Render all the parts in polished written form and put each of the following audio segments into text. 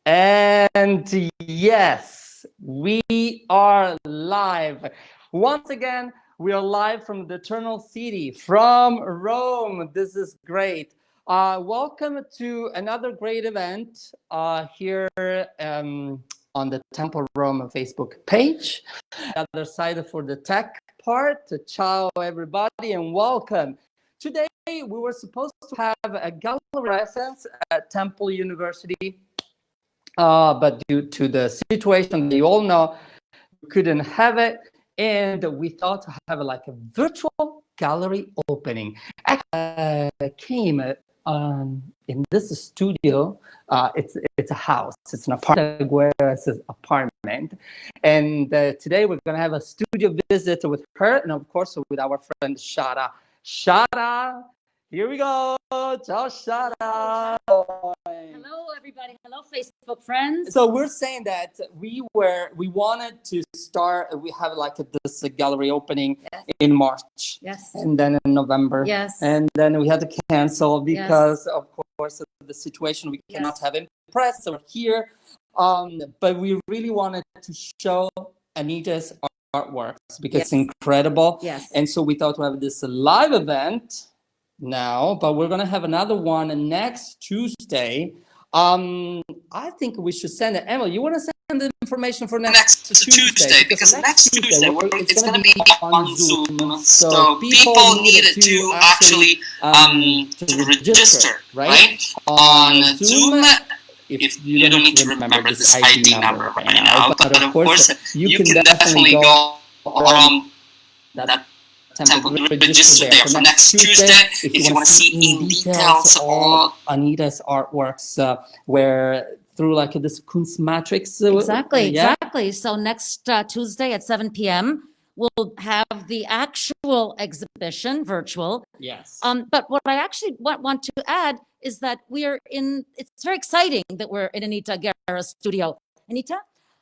And yes, we are live. Once again, we are live from the Eternal City, from Rome. This is great. Welcome to another great event here on the Temple Rome Facebook page. The other side for the tech part. Ciao, everybody, and welcome. Today, we were supposed to have a gallery presence at Temple University. But due to the situation that you all know, we couldn't have it, and we thought to have like a virtual gallery opening. I came in this studio. It's a house. It's an apartment. Guerra's apartment, and today we're gonna have a studio visit with her, and of course with our friend Shara. Shara, here we go. Ciao, Shara. Hello, everybody. Hello, Facebook friends. So we're saying that we wanted to start. We have like this gallery opening in March. Yes. And then in November. Yes. And then we had to cancel because, of course, of the situation. We cannot have in press or here. But we really wanted to show Anita's artworks because it's incredible. Yes. And so we thought to have this live event now, but we're gonna have another one next Tuesday. I think we should send it. Emily, you want to send the information for next Tuesday? Because next Tuesday it's going to be on Zoom. So people needed to actually to register, right? On Zoom. If you don't need to remember this ID number right now, but of course you can definitely go on that Temple, register there for next Tuesday if you want to see in details all Anita's artworks, where through like this Kunstmatrix. Exactly. So next Tuesday at 7 p.m. we'll have the actual exhibition virtual. Yes. But what I actually want to add is that it's very exciting that we're in Anita Guerra's studio. Anita?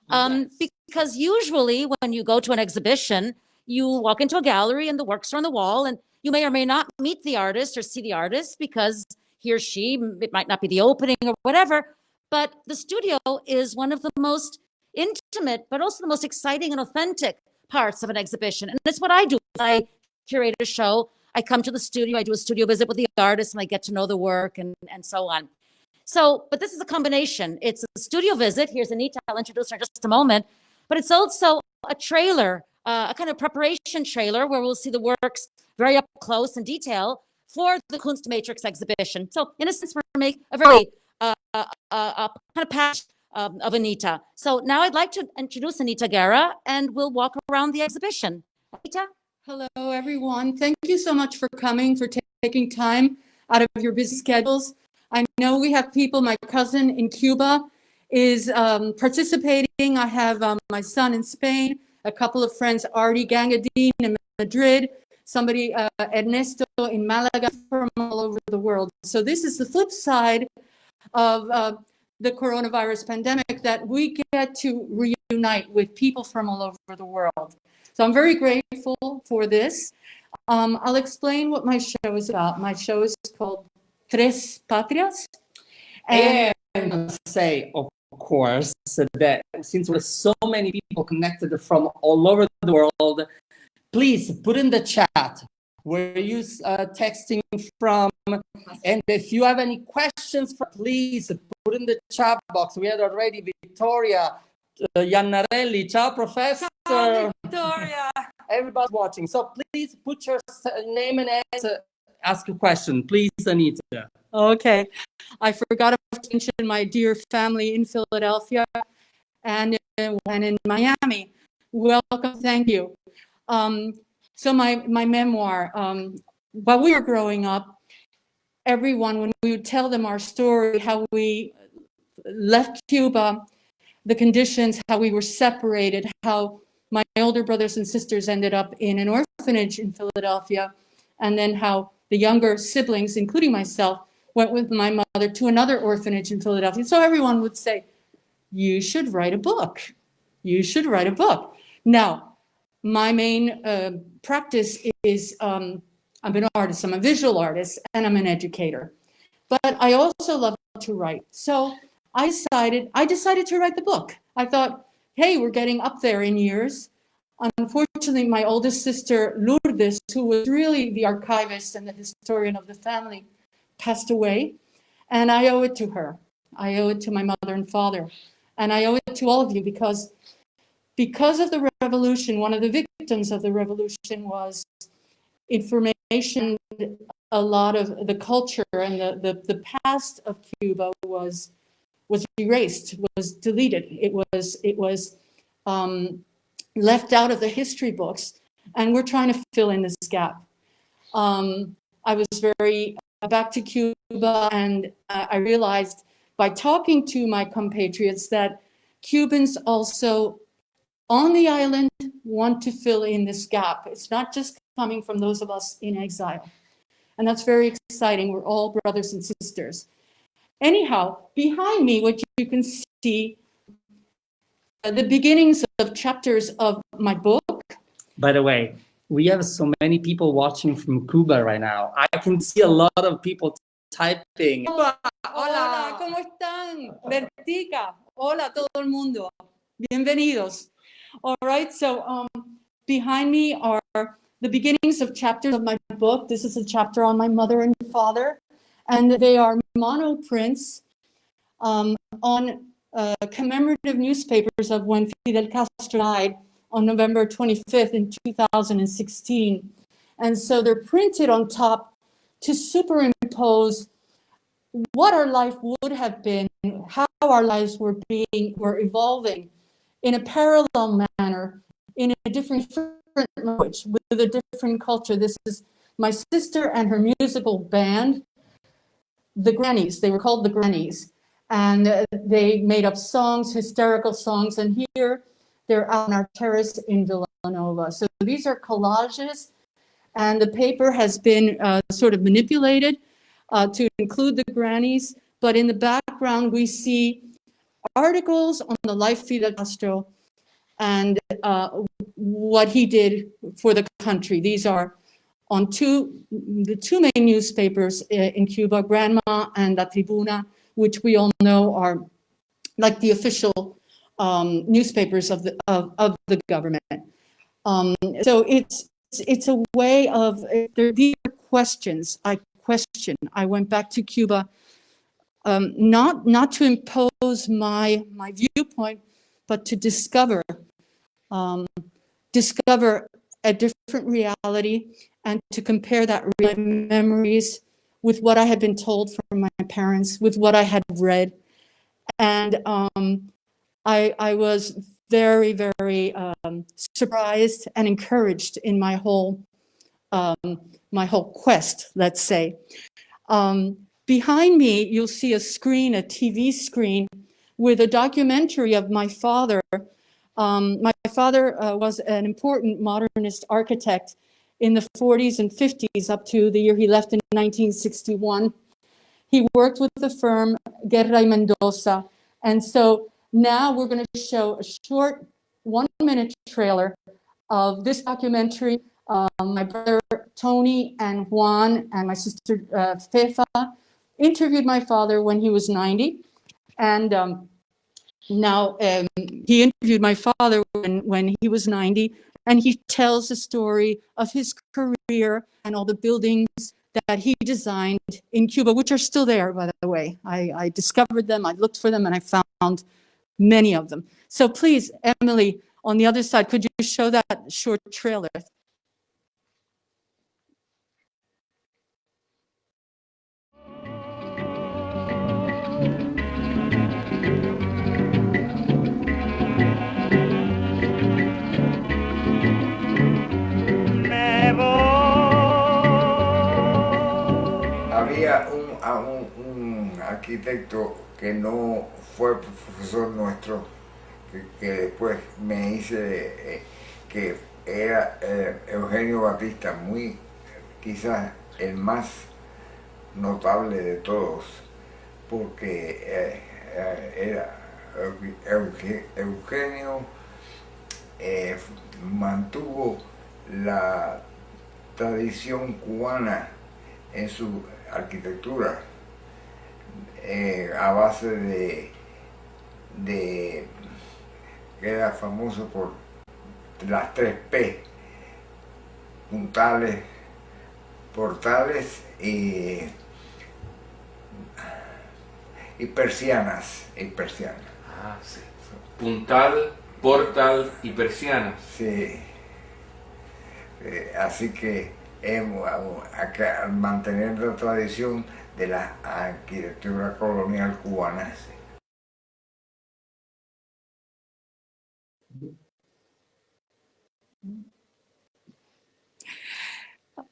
Because usually when you go to an exhibition, you walk into a gallery and the works are on the wall, and you may or may not meet the artist or see the artist because he or she, it might not be the opening or whatever, but the studio is one of the most intimate, but also the most exciting and authentic parts of an exhibition. And that's what I do. I curate a show. I come to the studio, I do a studio visit with the artist, and I get to know the work and so on. So, but this is a combination. It's a studio visit. Here's Anita. I'll introduce her in just a moment. But it's also a trailer, a kind of preparation trailer where we'll see the works very up close in detail for the Kunstmatrix exhibition. So, in a sense, we're making a very kind of patch of Anita. So now I'd like to introduce Anita Guerra, and we'll walk around the exhibition. Anita? Hello, everyone. Thank you so much for coming, for taking time out of your busy schedules. I know we have people, my cousin in Cuba is participating. I have my son in Spain, a couple of friends, Artie Gangadine in Madrid, somebody, Ernesto in Malaga, from all over the world. So this is the flip side of the coronavirus pandemic, that we get to reunite with people from all over the world. So I'm very grateful for this. I'll explain what my show is about. My show is called Tres Patrias. And say, of course, that since there's so many people connected from all over the world, please put in the chat where you're texting from. And if you have any questions, please put in the chat box. We had already Victoria, Iannarelli. Ciao, Professor. Ciao, Victoria. Everybody's watching. So please put your name and ask a question. Please, Anita. Okay. I forgot to mention my dear family in Philadelphia and in Miami. Welcome. Thank you. So my memoir, while we were growing up, everyone, when we would tell them our story, how we left Cuba, the conditions, how we were separated, how my older brothers and sisters ended up in an orphanage in Philadelphia, and then how the younger siblings, including myself, went with my mother to another orphanage in Philadelphia. So everyone would say, you should write a book. You should write a book. Now, my main practice is, I'm an artist, I'm a visual artist, and I'm an educator. But I also love to write. So I decided to write the book. I thought, hey, we're getting up there in years. Unfortunately, my oldest sister, Lourdes, who was really the archivist and the historian of the family, passed away. And I owe it to her. I owe it to my mother and father. And I owe it to all of you because of the revolution, one of the victims of the revolution was information. A lot of the culture and the past of Cuba was erased, was deleted. It was left out of the history books, and we're trying to fill in this gap. I was very back to Cuba, and I realized by talking to my compatriots that Cubans also on the island want to fill in this gap. It's not just coming from those of us in exile. And that's very exciting. We're all brothers and sisters. Anyhow, behind me, what you can see, the beginnings of chapters of my book. By the way, we have so many people watching from Cuba right now. I can see a lot of people typing. Hola, hola, ¿cómo están? Vertica, hola todo el mundo. Bienvenidos. All right, so behind me are the beginnings of chapters of my book. This is a chapter on my mother and father, and they are monoprints on commemorative newspapers of when Fidel Castro died on November 25th in 2016. And so they're printed on top to superimpose what our life would have been, how our lives were evolving in a parallel manner, in a different language, with a different culture. This is my sister and her musical band, the Grannies. They were called the Grannies. And they made up songs, hysterical songs. And here they're out on our terrace in Villanova. So these are collages. And the paper has been sort of manipulated to include the Grannies. But in the background, we see articles on the life of Fidel Castro, and what he did for the country. These are on the two main newspapers in Cuba, Granma and La Tribuna, which we all know are like the official newspapers of the government. So it's a way of, these are questions I question. I went back to Cuba not to impose my viewpoint, but to discover a different reality, and to compare that memories with what I had been told from my parents, with what I had read. And I was very, very surprised and encouraged in my whole quest, let's say. Behind me, you'll see a screen, a TV screen, with a documentary of my father. My father was an important modernist architect in the 40s and 50s up to the year he left in 1961. He worked with the firm Guerra y Mendoza. And so now we're going to show a short 1-minute trailer of this documentary. My brother Tony and Juan and my sister Fefa interviewed my father when he was 90. And now he interviewed my father when he was 90. And he tells the story of his career and all the buildings that he designed in Cuba, which are still there, by the way. I discovered them, I looked for them, and I found many of them. So please, Emily, on the other side, could you show that short trailer? Había un arquitecto que no fue profesor nuestro, que después me hice, que era Eugenio Batista, quizás el más notable de todos, porque era Eugenio mantuvo la tradición cubana en su arquitectura, a base de que era famoso por las 3 P: puntales, portales y persianas. Ah, sí. Puntal, portal y persianas. Sí. Así que acá, mantener la tradición de la arquitectura colonial cubana.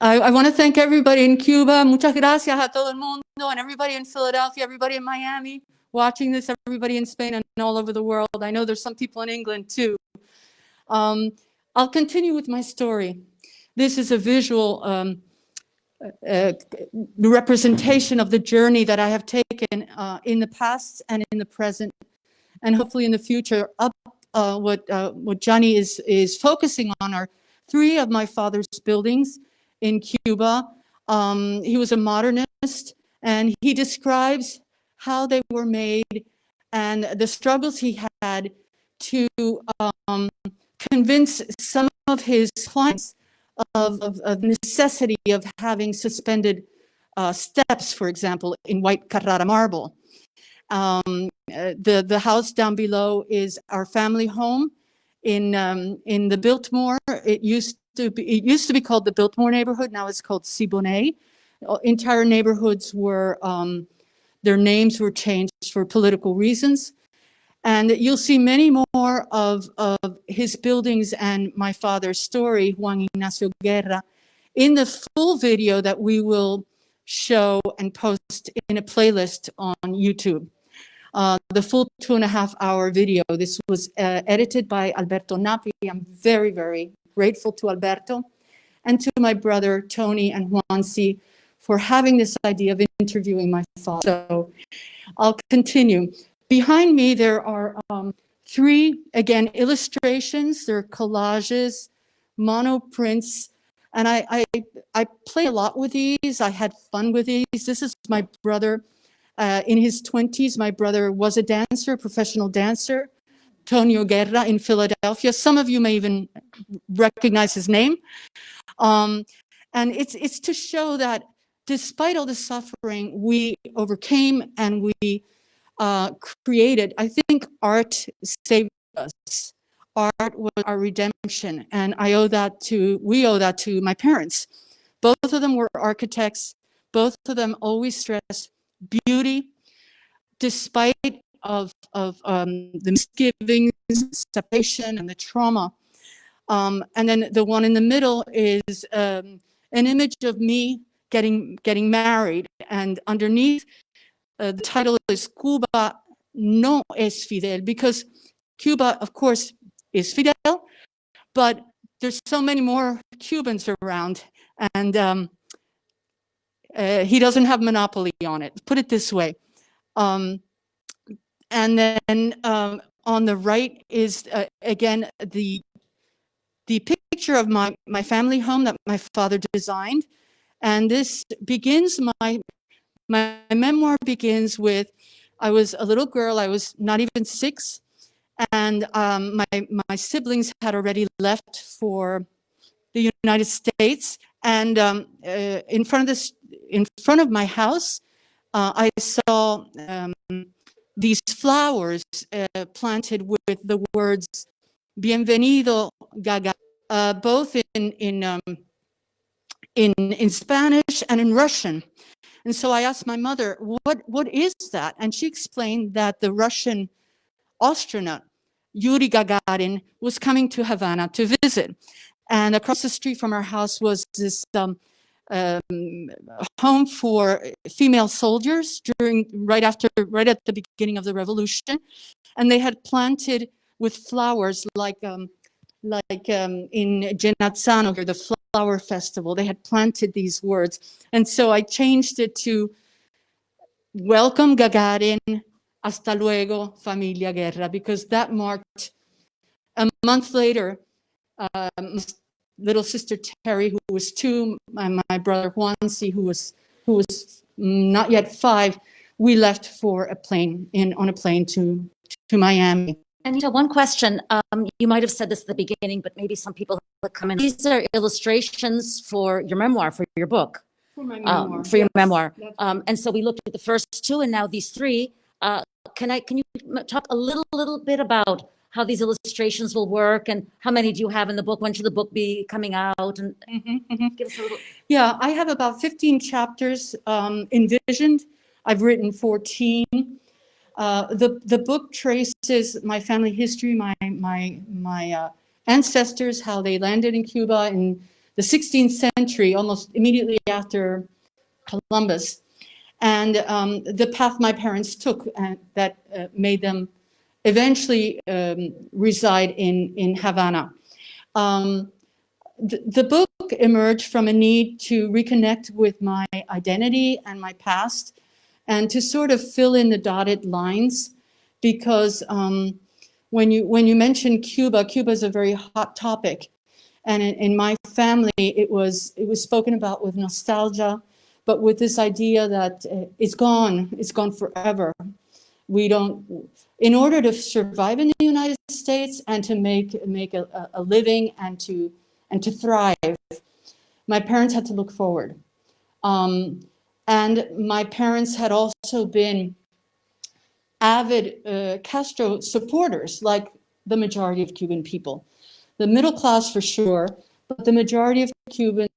I want to thank everybody in Cuba. Muchas gracias a todo el mundo, and everybody in Philadelphia, everybody in Miami, watching this, everybody in Spain and all over the world. I know there's some people in England too. I'll continue with my story. This is a visual representation of the journey that I have taken in the past and in the present, and hopefully in the future. What Johnny is focusing on are 3 of my father's buildings in Cuba. He was a modernist, and he describes how they were made and the struggles he had to convince some of his clients of necessity of having suspended steps, for example, in white Carrara marble. The house down below is our family home in the Biltmore. It used to be called the Biltmore neighborhood. Now it's called Siboney. Entire neighborhoods were their names were changed for political reasons. And you'll see many more of his buildings and my father's story, Juan Ignacio Guerra, in the full video that we will show and post in a playlist on YouTube. The full 2.5-hour video. This was edited by Alberto Napi. I'm very, very grateful to Alberto and to my brother Tony and Juanci for having this idea of interviewing my father. So I'll continue. Behind me, there are 3, again, illustrations. They're collages, monoprints, and I play a lot with these. I had fun with these. This is my brother in his 20s. My brother was a dancer, professional dancer, Anita Guerra in Philadelphia. Some of you may even recognize his name. And it's to show that despite all the suffering, we overcame and we created. I think art saved us. Art was our redemption, and we owe that to my parents. Both of them were architects. Both of them always stressed beauty, despite of the misgivings, separation, and the trauma. And then the one in the middle is an image of me getting married, and underneath the title is Cuba no es fidel, because Cuba, of course, is fidel, but there's so many more Cubans around, and he doesn't have monopoly on it, put it this way. And then on the right is, again, the picture of my family home that my father designed. And this begins, my memoir begins with, I was a little girl, I was not even 6, and my siblings had already left for the United States. And in front of my house, I saw these flowers planted with the words "Bienvenido, Gaga," both in Spanish and in Russian. And so I asked my mother, what is that? And she explained that the Russian astronaut, Yuri Gagarin, was coming to Havana to visit. And across the street from our house was this home for female soldiers right at the beginning of the revolution. And they had planted with flowers like in Genazzano, here, the flower festival, they had planted these words. And so I changed it to "Welcome Gagarin, hasta luego familia Guerra," because that marked a month later, my little sister Terry, who was 2, and my brother Juansi, who was not yet 5, we left for on a plane to Miami. Anita, one question. You might have said this at the beginning, but maybe some people have come in. These are illustrations for your memoir, for your book. For my memoir. For your memoir. Right. And so we looked at the first 2, and now these 3. Can you talk a little bit about how these illustrations will work, and how many do you have in the book? When should the book be coming out? And give us a little. Yeah, I have about 15 chapters envisioned. I've written 14. The book traces my family history, my ancestors, how they landed in Cuba in the 16th century, almost immediately after Columbus, and the path my parents took that made them eventually reside in Havana. The book emerged from a need to reconnect with my identity and my past, and to sort of fill in the dotted lines, because when you mention Cuba, Cuba is a very hot topic, and in my family it was spoken about with nostalgia, but with this idea that it's gone forever. We don't. In order to survive in the United States and to make a living and to thrive, my parents had to look forward. And my parents had also been avid Castro supporters, like the majority of Cuban people. The middle class for sure, but the majority of Cubans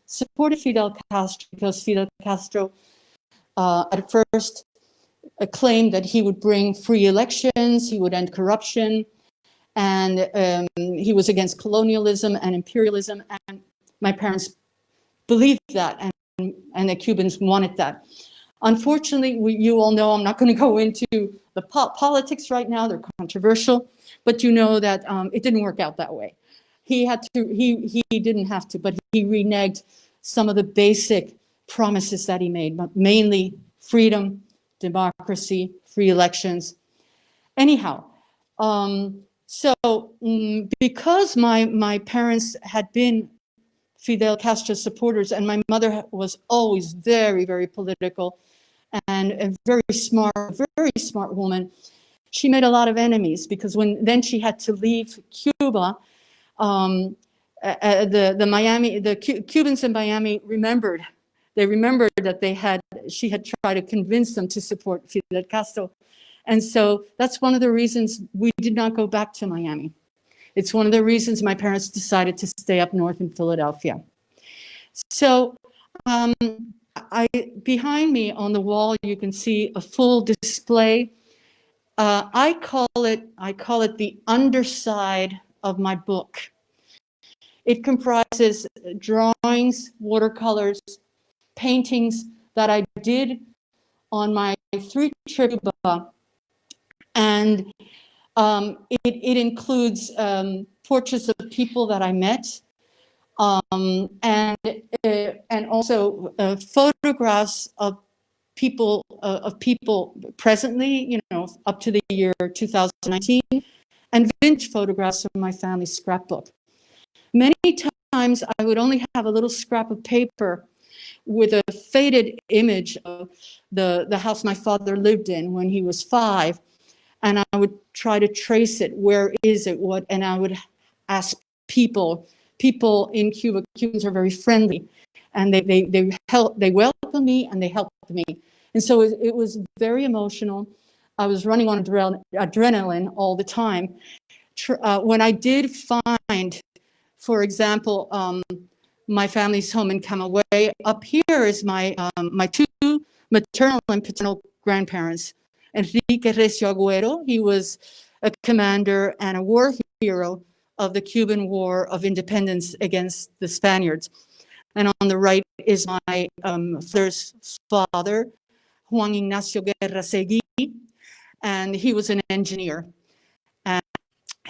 supported Fidel Castro because Fidel Castro at first claimed that he would bring free elections, he would end corruption, and he was against colonialism and imperialism, and my parents believed that, and the Cubans wanted that. Unfortunately, you all know, I'm not going to go into the politics right now, they're controversial, but you know that it didn't work out that way. He didn't have to, but he reneged some of the basic promises that he made, but mainly freedom, democracy, free elections. Anyhow, Because my parents had been Fidel Castro supporters, and my mother was always very, very political and a very smart woman, she made a lot of enemies because then she had to leave Cuba. The Cubans in Miami remembered that she had tried to convince them to support Fidel Castro. And so that's one of the reasons we did not go back to Miami. It's one of the reasons my parents decided to stay up north in Philadelphia. So behind me on the wall, you can see a full display. I call it the underside of my book. It comprises drawings, watercolors, paintings that I did on my 3 trip to Cuba, and it includes portraits of people that I met, and also photographs of people presently, up to the year 2019, and vintage photographs from my family scrapbook. Many times I would only have a little scrap of paper with a faded image of the house my father lived in when he was 5, and I would try to trace it. Where is it? What? And I would ask people in Cuba. Cubans are very friendly, and they welcomed me and they helped me. And so it was very emotional. I was running on adrenaline all the time. When I did find, for example, my family's home in Camagüey, up here is my 2 maternal and paternal grandparents. Enrique Recio Agüero, he was a commander and a war hero of the Cuban War of Independence against the Spaniards. And on the right is my father's father, Juan Ignacio Guerra, and he was an engineer. And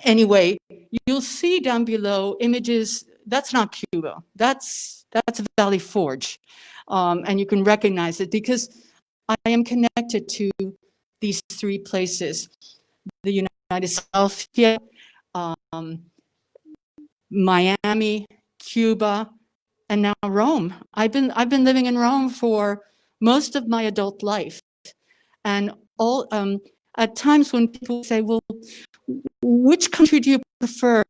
anyway, you'll see down below images. That's not Cuba. That's Valley Forge, and you can recognize it because I am connected to these 3 places: the United States, Miami, Cuba, and now Rome. I've been living in Rome for most of my adult life, and all at times when people say, "Well, which country do you prefer?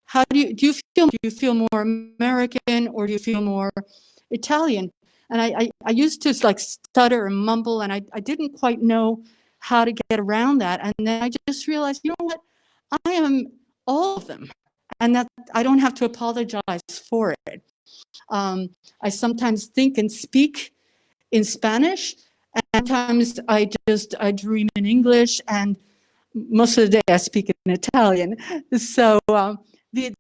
How do you feel more American or do you feel more Italian?" And I used to like stutter and mumble, and I didn't quite know how to get around that. And then I just realized, you know what? I am all of them, and that I don't have to apologize for it. I sometimes think and speak in Spanish, and sometimes I dream in English, and most of the day I speak in Italian. So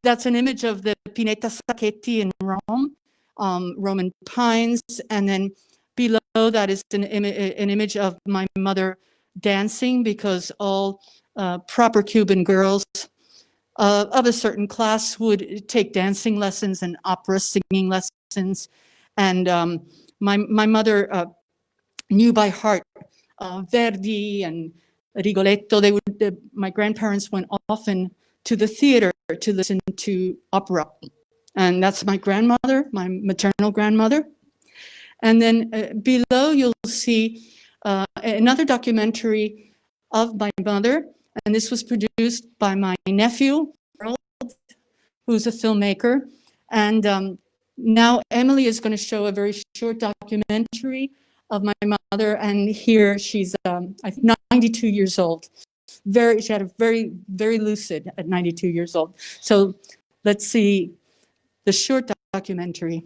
that's an image of the Pineta Sacchetti in Rome, Roman pines, and then below that is an image of my mother dancing, because all proper Cuban girls of a certain class would take dancing lessons and opera singing lessons. And my mother knew by heart Verdi and Rigoletto. My grandparents went often to the theater to listen to opera. And that's my grandmother, my maternal grandmother. And then below you'll see another documentary of my mother. And this was produced by my nephew, who's a filmmaker. And now Emily is going to show a very short documentary of my mother. And here she's, I think, 92 years old. She had a very, very lucid at 92 years old. So let's see the short documentary.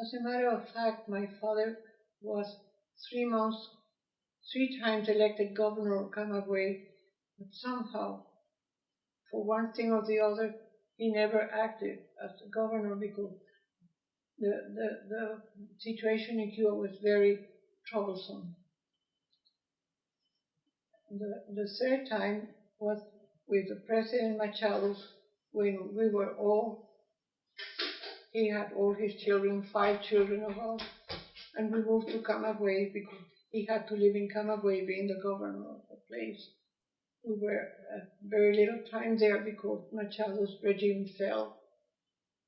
As a matter of fact, my father was 3 times elected governor of Camagüey, but somehow, for one thing or the other, he never acted as the governor because the situation in Cuba was very troublesome. The 3rd time was with the President Machado, when we were all, he had all his children, 5 children of us, and we moved to Camagüey because he had to live in Camagüey, being the governor of the place. We were very little time there because Machado's regime fell.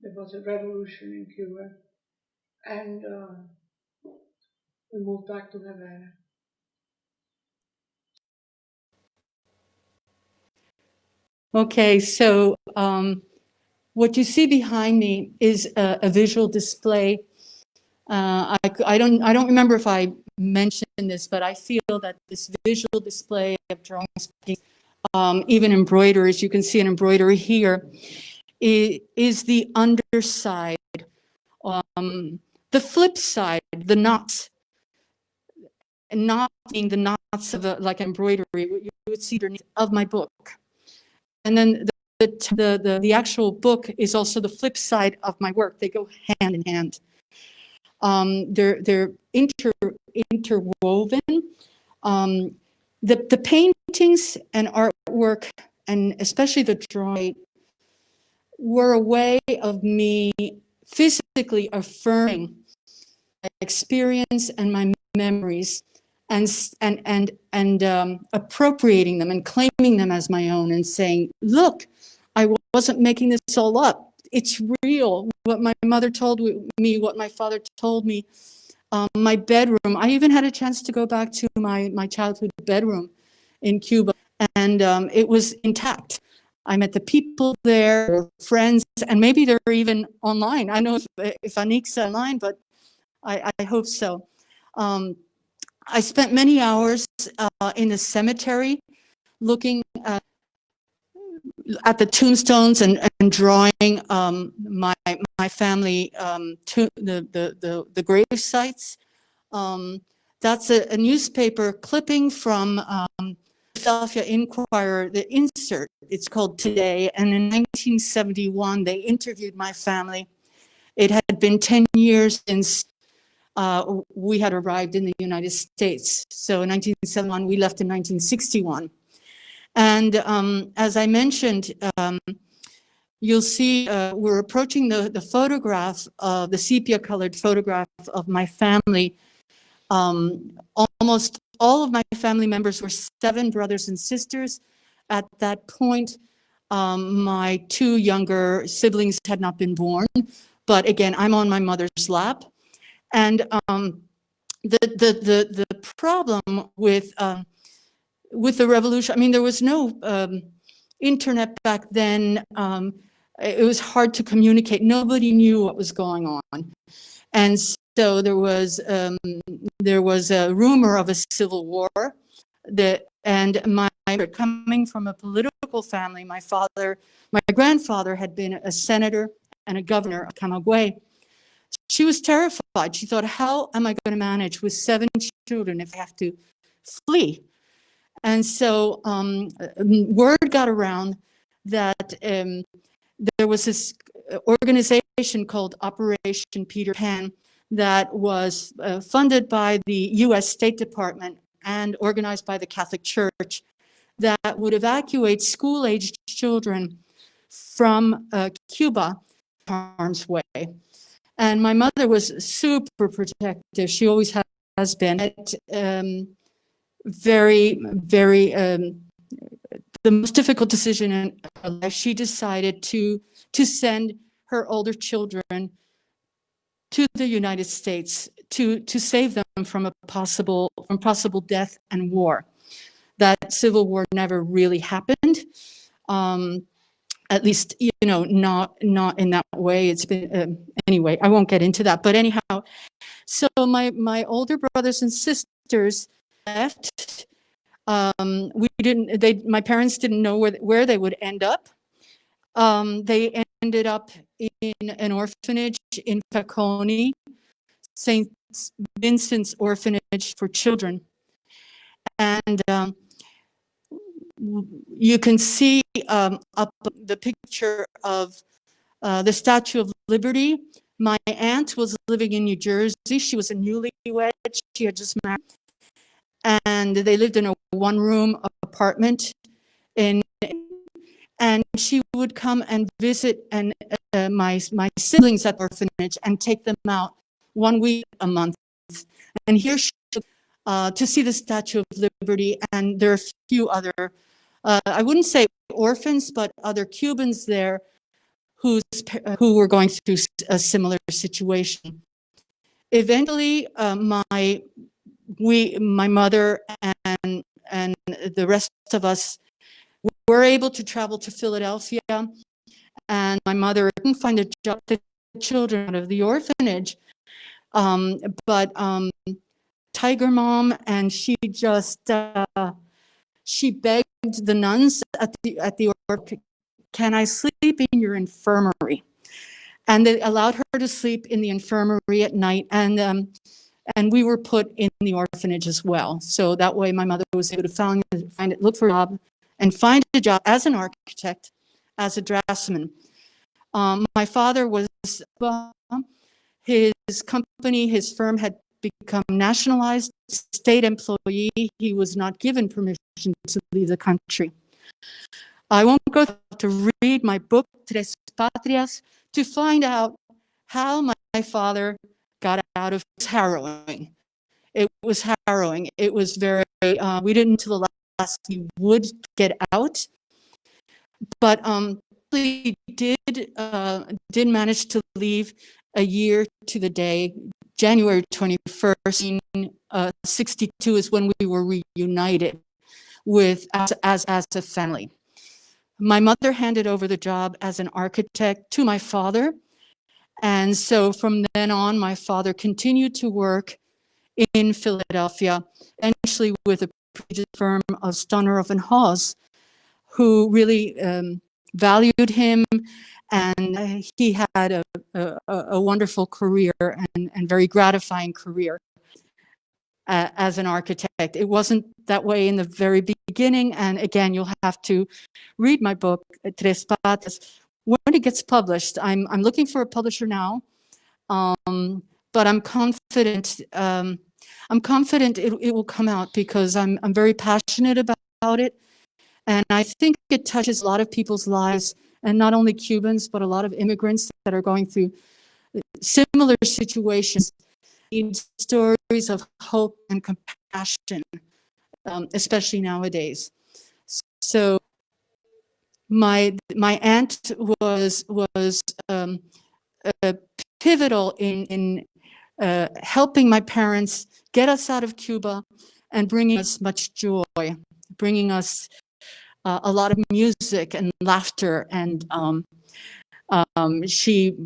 There was a revolution in Cuba, and we moved back to Havana. Okay, so what you see behind me is a visual display. I don't remember if I mentioned this, but I feel that this visual display of drawings, even embroideries, you can see an embroidery here, is the underside. The flip side, the knots, not being the knots of like embroidery, you would see underneath of my book. And then the actual book is also the flip side of my work. They go hand in hand. They're interwoven. The paintings and artwork, and especially the drawing, were a way of me physically affirming my experience and my memories, and appropriating them and claiming them as my own, and saying, look, I wasn't making this all up. It's real. What my mother told me, what my father told me, my bedroom. I even had a chance to go back to my childhood bedroom in Cuba, and it was intact. I met the people there, friends, and maybe they're even online. I don't know if Anik's online, but I hope so. I spent many hours in the cemetery looking at the tombstones and drawing my family the grave sites. That's a newspaper clipping from Philadelphia Inquirer, the insert. It's called Today, and in 1971 they interviewed my family. It had been 10 years since we had arrived in the United States. So in 1971, we left in 1961. And as I mentioned, you'll see we're approaching the photograph, the sepia-colored photograph of my family. Almost all of my family members were 7 brothers and sisters. At that point, my 2 younger siblings had not been born. But again, I'm on my mother's lap. And the problem with the revolution, I mean, there was no internet back then. It was hard to communicate. Nobody knew what was going on. And so there was a rumor of a civil war. And my coming from a political family, my grandfather had been a senator and a governor of Camagüey. She was terrified. She thought, how am I going to manage with 7 children if I have to flee? And so word got around that there was this organization called Operation Peter Pan that was funded by the US State Department and organized by the Catholic Church that would evacuate school-aged children from Cuba to harm's way. And my mother was super protective. She always has been. Very, the most difficult decision in her life, she decided to send her older children to the United States to save them from possible death and war. That civil war never really happened. At least, you know, not in that way. It's been anyway. I won't get into that. But anyhow, so my older brothers and sisters left. My parents didn't know where they would end up. They ended up in an orphanage in Falcone, St. Vincent's Orphanage for Children. And you can see up the picture of the Statue of Liberty. My aunt was living in New Jersey. She was a newlywed. She had just married. And they lived in a 1-room apartment and she would come and visit my siblings at the orphanage and take them out 1 week a month. And here she to see the Statue of Liberty, and there are a few other, I wouldn't say orphans, but other Cubans there who were going through a similar situation. Eventually, my mother and the rest of us were able to travel to Philadelphia, and my mother couldn't find a job to take the children out of the orphanage, but Tiger Mom, and she just she begged the nuns at the orphanage, "Can I sleep in your infirmary?" And they allowed her to sleep in the infirmary at night, and we were put in the orphanage as well. So that way my mother was able to look for a job and find a job as an architect, as a draftsman. My father was, his company, his firm had become nationalized, state employee. He was not given permission to leave the country. I won't go to read my book, Tres Patrias, to find out how my father got out of harrowing. It was harrowing. It was very, we didn't until the last he would get out, but he did manage to leave a year to the day. January 21st, 1962 is when we were reunited with as a family. My mother handed over the job as an architect to my father, and so from then on, my father continued to work in Philadelphia, eventually with a prestigious firm of Stoneroff and Hawes, who really valued him, and he had a wonderful career and very gratifying career as an architect. It wasn't that way in the very beginning, and again, you'll have to read my book, Tres Patas, when it gets published. I'm looking for a publisher now, but I'm confident. I'm confident it will come out because I'm very passionate about it, and I think it touches a lot of people's lives, and not only Cubans, but a lot of immigrants that are going through similar situations. Need stories of hope and compassion, especially nowadays. So my aunt was pivotal in helping my parents get us out of Cuba and bringing us much joy, bringing us a lot of music and laughter, and she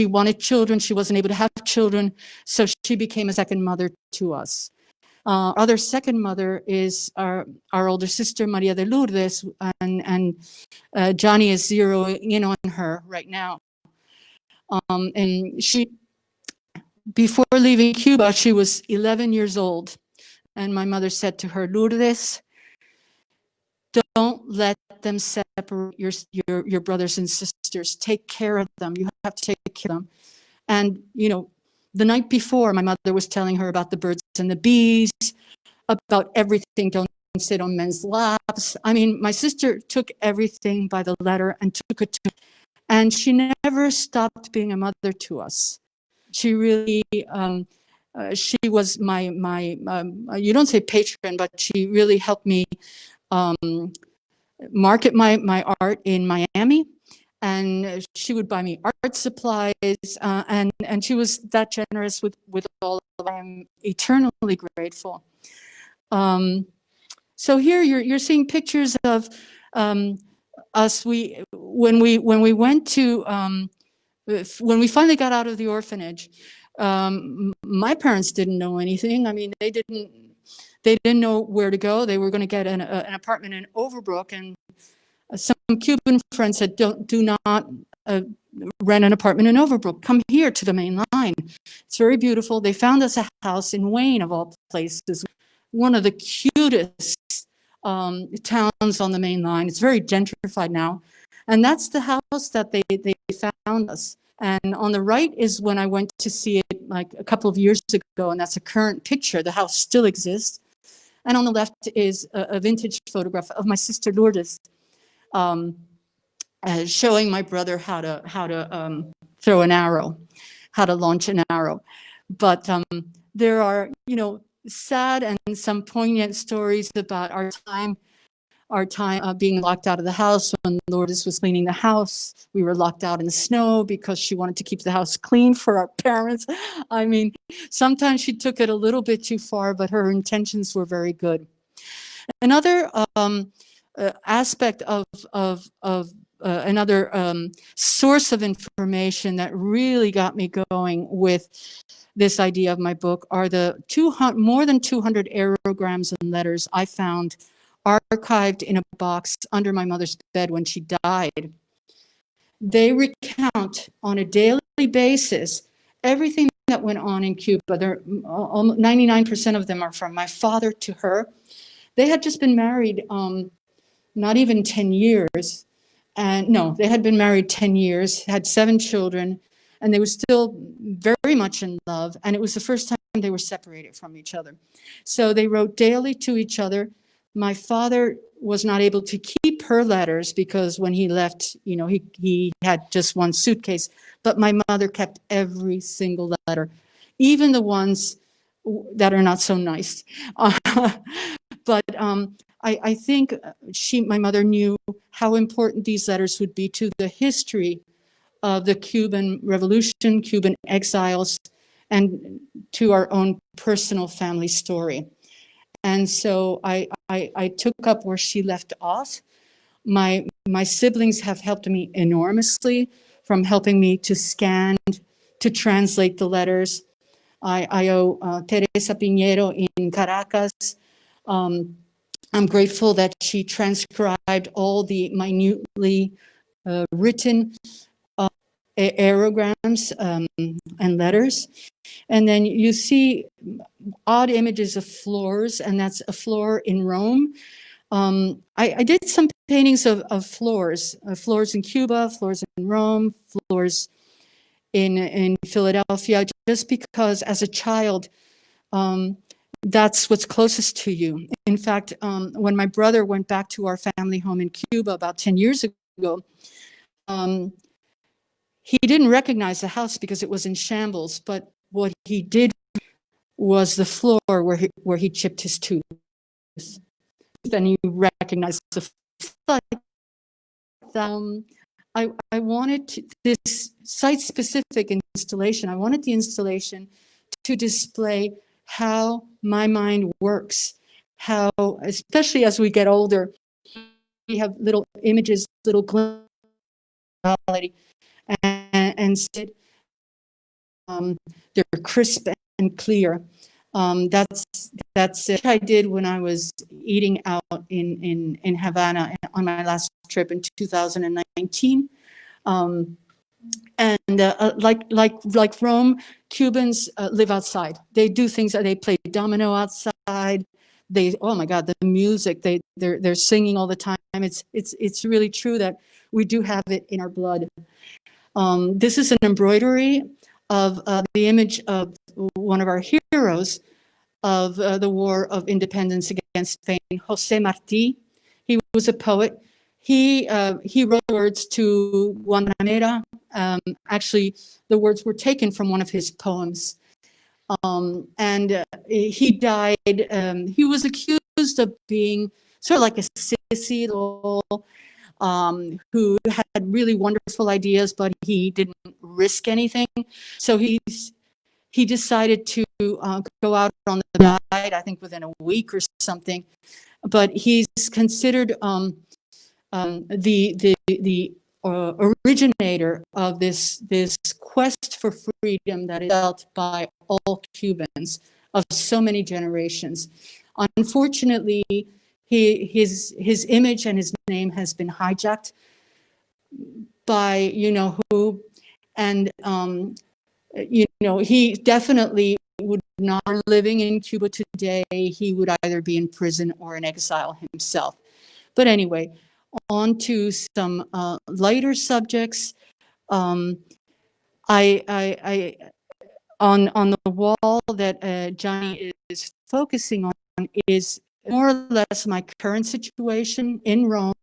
wanted children. She wasn't able to have children, so she became a second mother to us. Our other second mother is our older sister, Maria de Lourdes, and Johnny is zeroing in on her right now. And she, before leaving Cuba, she was 11 years old, and my mother said to her, "Lourdes, don't let them separate your brothers and sisters. Take care of them. You have to take care of them." And, you know, the night before, my mother was telling her about the birds and the bees, about everything. Don't sit on men's laps. I mean, my sister took everything by the letter and took it to, and she never stopped being a mother to us. She really, she was my you don't say patron, but she really helped me market my art in Miami, and she would buy me art supplies, and she was that generous with all of them. I'm eternally grateful. So here you're seeing pictures of us. When we went to when we finally got out of the orphanage, my parents didn't know anything. I mean, they didn't know where to go. They were going to get an apartment in Overbrook, and some Cuban friends said, do not rent an apartment in Overbrook. Come here to the main line. It's very beautiful. They found us a house in Wayne, of all places, one of the cutest towns on the main line. It's very gentrified now. And that's the house that they found us. And on the right is when I went to see it like a couple of years ago, and that's a current picture. The house still exists. And on the left is a vintage photograph of my sister Lourdes. showing my brother how to throw an arrow, how to launch an arrow. But there are, sad and some poignant stories about our time being locked out of the house. When Lourdes was cleaning the house, we were locked out in the snow because she wanted to keep the house clean for our parents. I mean, sometimes she took it a little bit too far, but her intentions were very good. Another aspect of another source of information that really got me going with this idea of my book are the more than 200 aerograms and letters I found archived in a box under my mother's bed when she died. They recount on a daily basis everything that went on in Cuba. 99% of them are from my father to her. They had just been married not even 10 years. And no, they had been married 10 years, had 7 children, and they were still very much in love. And it was the first time they were separated from each other. So they wrote daily to each other. My father was not able to keep her letters because when he left, he had just one suitcase. But my mother kept every single letter, even the ones that are not so nice. But I think my mother knew how important these letters would be to the history of the Cuban Revolution, Cuban exiles, and to our own personal family story. And so I took up where she left off. My siblings have helped me enormously, from helping me to scan, to translate the letters. I owe Teresa Piñero in Caracas. I'm grateful that she transcribed all the minutely written aerograms and letters. And then you see odd images of floors, and that's a floor in Rome. I did some paintings of floors in Cuba, floors in Rome, floors in Philadelphia, just because as a child, that's what's closest to you. In fact, when my brother went back to our family home in Cuba about 10 years ago, he didn't recognize the house because it was in shambles, but what he did was the floor where he chipped his tooth. Then he recognized the flood. I wanted this site-specific installation. I wanted the installation to display how my mind works, how, especially as we get older, we have little images, little glimpses of reality, and they're crisp and clear. That's it. I did when I was eating out in Havana on my last trip in 2019. Like Rome, Cubans live outside. They do things. They play domino outside. Oh my God, the music. They're singing all the time. It's really true that we do have it in our blood. This is an embroidery of the image of one of our heroes of the War of Independence against Spain, José Marti. He was a poet. He wrote words to Guantanamera. Actually, the words were taken from one of his poems. And he died. He was accused of being sort of like a sissy who had really wonderful ideas, but he didn't risk anything. So he decided to go out on the side, I think within a week or something. But he's considered the originator of this quest for freedom that is felt by all Cubans of so many generations. Unfortunately, his image and his name has been hijacked by you know who, and he definitely would not be living in Cuba today. He would either be in prison or in exile himself. But anyway, on to some lighter subjects. On the wall that Johnny is focusing on is more or less my current situation in Rome,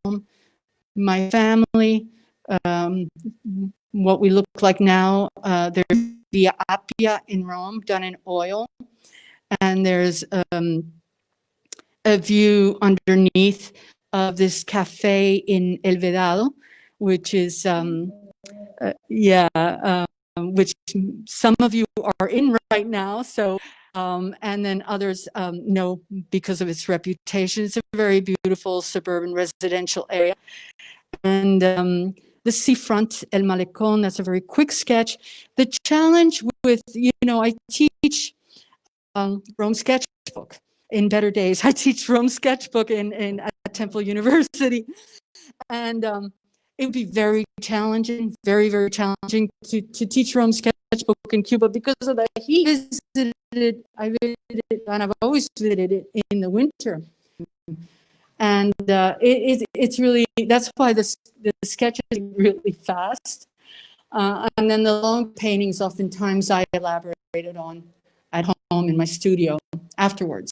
my family, what we look like now. There's Via Appia in Rome, done in oil. And there's a view underneath of this cafe in El Vedado, which is, which some of you are in right now. So, and then others know because of its reputation. It's a very beautiful suburban residential area. And the seafront, El Malecón, that's a very quick sketch. The challenge with, I teach Rome sketchbook in better days. I teach Rome sketchbook at Temple University. And it would be very challenging, very, very challenging to teach Rome sketchbook in Cuba because of the heat. I visited, and I've always visited it in the winter. And it's really, that's why the sketch is really fast. And then the long paintings, oftentimes I elaborated on at home in my studio afterwards.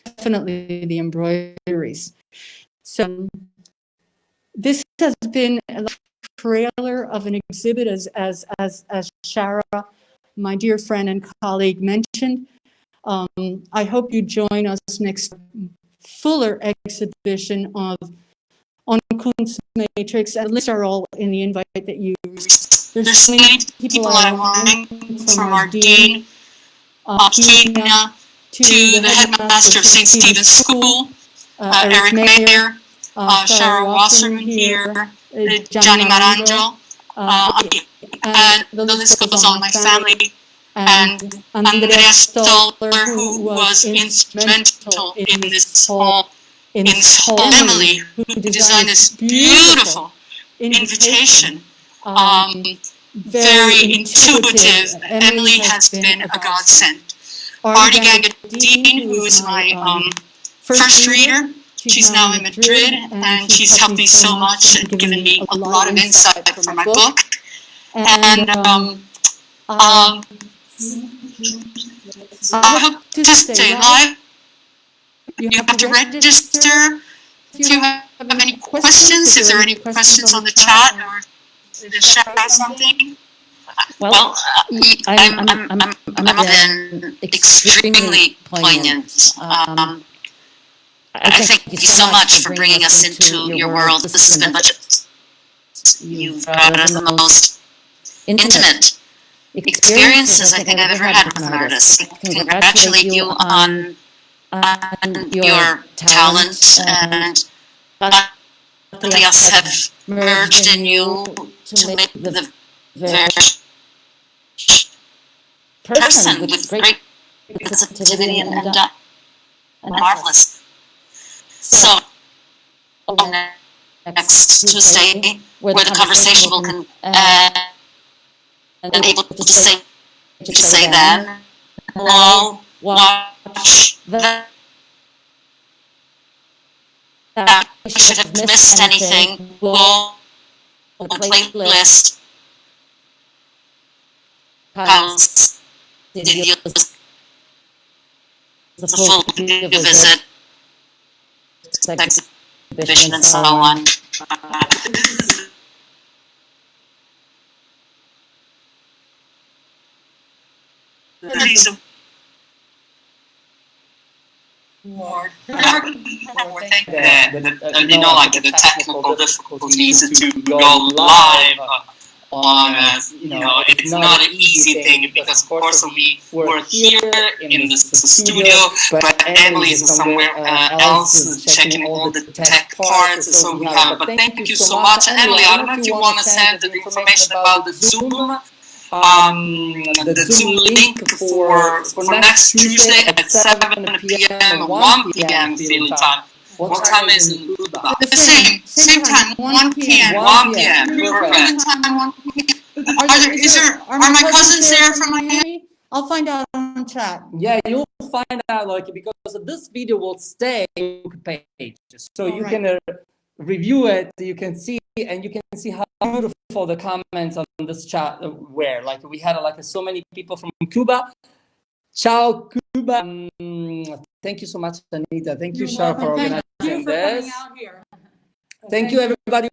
Definitely the embroideries. So this has been a trailer of an exhibit, as Shara, my dear friend and colleague, mentioned. I hope you join us next fuller exhibition on Kunst Matrix, and the links are all in the invite that you received. There's many people I'm learning from our dean, Kina, to the headmaster of St. Stephen's School, Eric Mayer, Shara Wasserman here, Johnny Maranjo, and the list goes on, my family, and Andrea Stoller, who was instrumental in this whole Emily, who designed this beautiful invitation. Very intuitive. Emily has been a godsend. Artie Gagadine, who is my first reader, she's now in Madrid, and she's helped me so much and given me a lot of insight for my book. And I hope to stay live. You have to register. If you have any questions, if there are any questions on the chat, or to shout out something. Well, I'm been extremely poignant. I thank you so much for bringing us into your world. This has been much. You've brought us the most intimate experiences I think I've ever had with an artist. I congratulate you on your talent, and both us have merged in you to make the very person with great sensitivity and marvelous. So, next Tuesday, where the conversation will and able to say then, we'll watch that. We should have missed anything. We'll playlist house videos, the full video visit, exhibition, and so on. More. Thank the technical difficulties to go live on it's not an easy thing, because of course we're here in the studio, but Emily is somewhere else checking all the tech parts, so we have, but thank you so much. And Emily, I don't know if you want to send the information about the Zoom link for next Tuesday at 7 p.m. and 1 p.m. Philly time. What time is in Cuba? The same time, 1 p.m. 1 p.m. Perfect. Are my cousins there from Miami? I'll find out on chat. Yeah, you'll find out, because this video will stay on the page, so you can review it. You can see, and you can see how beautiful the comments on this chat were. We had so many people from Cuba. Ciao, Cuba. Thank you so much, Anita. Thank you, Shara, for organizing this. Thank you, everybody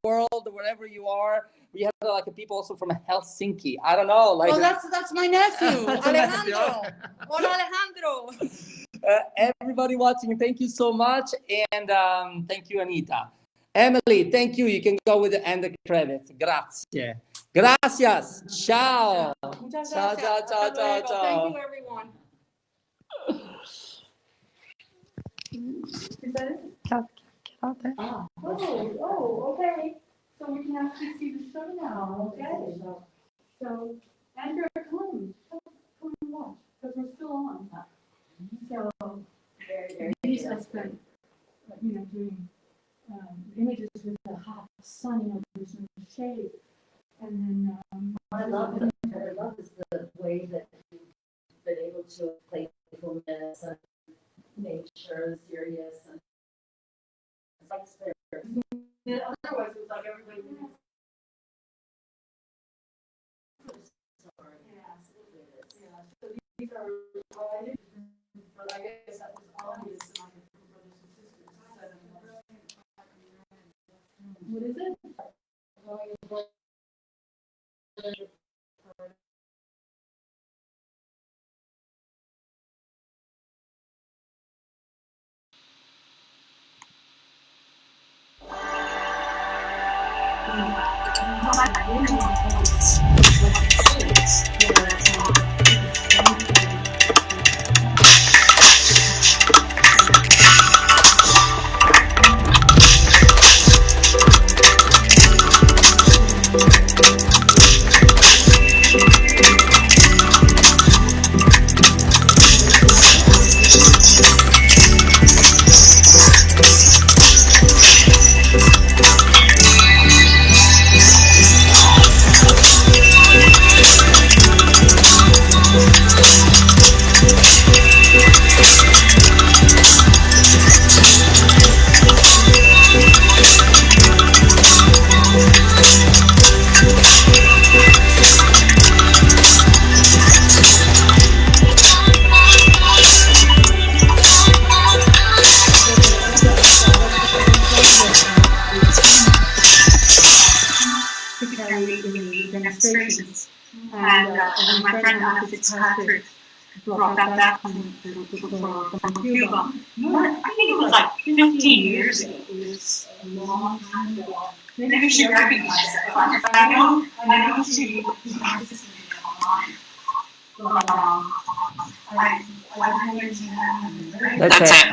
world, wherever you are. We have like people also from Helsinki. I don't know. Like, Oh, that's my nephew, That's your nephew. Alejandro. Hola, Alejandro. Everybody watching, thank you so much. And thank you, Anita. Emily, thank you. You can go with the end the credits. Grazie. Gracias. Ciao. Muchas Ciao, gracias. ciao, ciao, Hasta ciao, luego. ciao. Thank you, everyone. Is that it? Okay. So we can actually see the show now, okay? So, Andrew, come and watch, because we're still on. So, these I spent, doing images with the hot sun, there's no shade. And then, What I love is the way that you've been able to play playfulness and nature, serious, and it's like spirit. otherwise it was like everybody. Yeah, so these are, I did, but I guess that was obvious in my brothers and sisters. What is it? Demonstrations. And my friend Anita Guerra brought that back from Cuba. I think it was like 15 years ago. It was a long time ago. Maybe she recognized that. I know she participated online. But I wanted to have That's it.